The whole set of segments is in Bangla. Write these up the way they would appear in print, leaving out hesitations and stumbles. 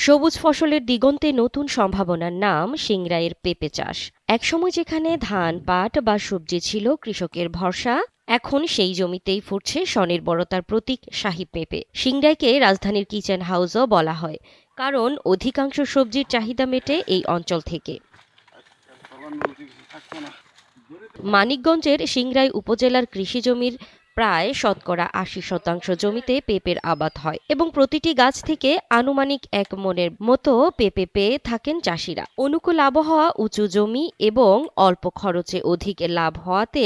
সবুজ ফসলের দিগন্তে নতুন সম্ভাবনার নাম সিংড়াইয়ের পেঁপে চাষ। একসময় যেখানে ধান, পাট বা সবজি ছিল কৃষকের ভরসা, এখন সেই জমিতেই ফুটছে স্বনির্ভরতার প্রতীক শাহী পেঁপে। সিংড়াইকে রাজধানীর কিচেন হাউসও বলা হয়, কারণ অধিকাংশ সবজির চাহিদা মেটে এই অঞ্চল থেকে। মানিকগঞ্জের সিংড়াই উপজেলার কৃষি জমির প্রায় শতকরা ৮০% জমিতে পেঁপের আবাদ হয় এবং প্রতিটি গাছ থেকে আনুমানিক ১ মনের মতো পেঁপে পেয়ে থাকেন চাষিরা। অনুকূল আবহাওয়া, উঁচু জমি এবং অল্প খরচে অধিক লাভ হওয়াতে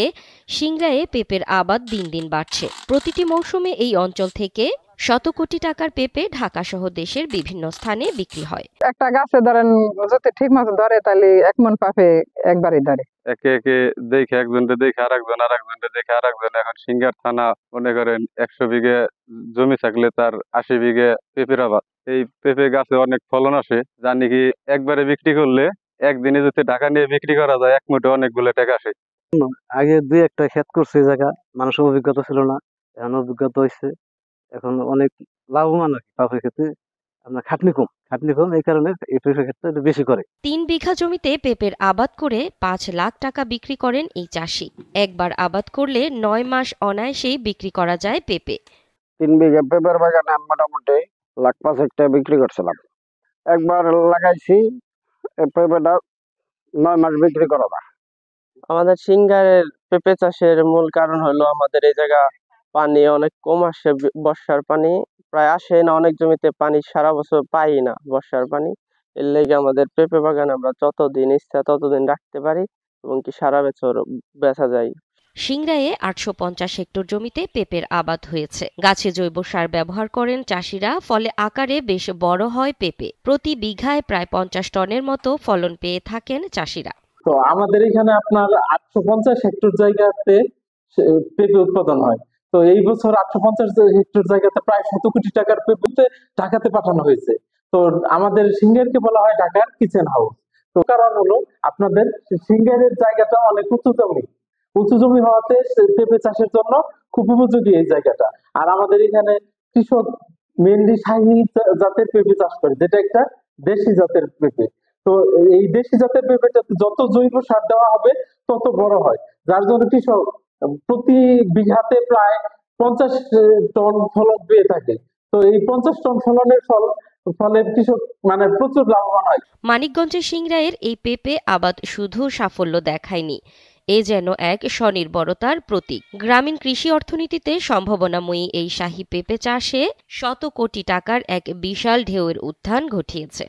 সিংড়াইয়ে পেঁপের আবাদ দিন দিন বাড়ছে। প্রতিটি মৌসুমে এই অঞ্চল থেকে শত কোটি টাকার পেঁপে ঢাকা সহ দেশের বিভিন্ন স্থানে বিক্রি হয়। একটা গাছে ধরেন যদি ঠিক মতো ধরে তাহলে ১ মন পেঁপে একবারই ধরে। একে একে দেখে একজনকে দেখে আরেকজনকে দেখে আরেকজন। এখন সিংড়ার থানা মনে করেন ১০০ বিঘে জমি থাকলে তার ৮০ বিঘে পেঁপের আবাদ। এই পেঁপে গাছে অনেক ফলন আসে, যা নাকি একবারে বিক্রি করলে একদিনে যদি ঢাকা নিয়ে বিক্রি করা যায় ১ মুঠে অনেকগুলো টাকা আসে। আগে ২-১টা ক্ষেত করছে এই জায়গা, মানুষের অভিজ্ঞতা ছিল না, এখন অভিজ্ঞতা হয়েছে। এখন অনেক লাভবান আর কি পেঁপে খেতে। আপনার খাটনি কম, এই কারণে এই পেঁপে ক্ষেতটা একটু বেশি করে। ৩ বিঘা জমিতে পেঁপের আবাদ করে ৫ লাখ টাকা বিক্রি করেন এই চাষি। একবার আবাদ করলে ৯ মাস অনায়াসেই বিক্রি করা যায় পেঁপে। ৩ বিঘা পেঁপের বাগানে মোটামুটি ১,৫০,০০০ টাকা বিক্রি করছিলাম। একবার লাগাইছি, পেঁপেটা ৯ মাস বিক্রি করা যায়। আমাদের সিংড়াইয়ের পেঁপে চাষের মূল কারণ হলো আমাদের এই জায়গা পানি অনেক কম আসে। বর্ষার পানি প্রায় আসে না, অনেক জমিতে পানি সারা বছর পাই না বর্ষার পানি। এর লেগে আমাদের পেঁপে বাগান আমরা যতদিন ইচ্ছা ততদিন রাখতে পারি এবং কি সারা বছর বেচা যায়। সিংড়াইয়ে ৮৫০ হেক্টর জমিতে পেঁপের আবাদ হয়েছে। গাছে জৈব সার ব্যবহার করেন চাষিরা, ফলে আকারে বেশ বড় হয় পেঁপে। প্রতি বিঘায় প্রায় ৫০ টনের মতো ফলন পেয়ে থাকেন চাষিরা। তো আমাদের এখানে আপনার ৮৫০ হেক্টর জায়গাতে পেঁপে উৎপাদন হয়। তো এই বছর ৮৫০ হেক্টর জায়গাতে প্রায় ১০০ কোটি টাকার পেঁপে ঢাকাতে পাঠানো হয়েছে। তো আমাদের সিংড়াইকে বলা হয় ঢাকার কিচেন হাউস। তো কারণ হলো আপনাদের সিংড়াইয়ের জায়গাটা অনেক উঁচু জমি হওয়াতে পেঁপে চাষের জন্য খুব উপযোগী এই জায়গাটা। আর আমাদের এখানে কৃষক মেনলি শাহী জাতের পেঁপে চাষ করে, যেটা একটা দেশি জাতের পেঁপে। তো এই দেশি জাতের পেঁপেটাতে যত জৈব সার দেওয়া হবে তত বড় হয়, যার জন্য কৃষক প্রতি বিঘাতে প্রায় ৫০ টন ফলন পেয়ে থাকে। তো এই ৫০ টন ফলনের ফলে কৃষক মানে প্রচুর লাভবান হয়। মানিকগঞ্জের সিংড়াইয়ের এই পেঁপে আবাদ শুধু সাফল্য দেখায়নি, এ যেন এক স্বনির্ভরতার প্রতীক। গ্রামীণ কৃষি অর্থনীতিতে সম্ভাবনাময়ী এই শাহী পেঁপে চাষে শত কোটি টাকার এক বিশাল ঢেউয়ের উত্থান ঘটিয়েছে।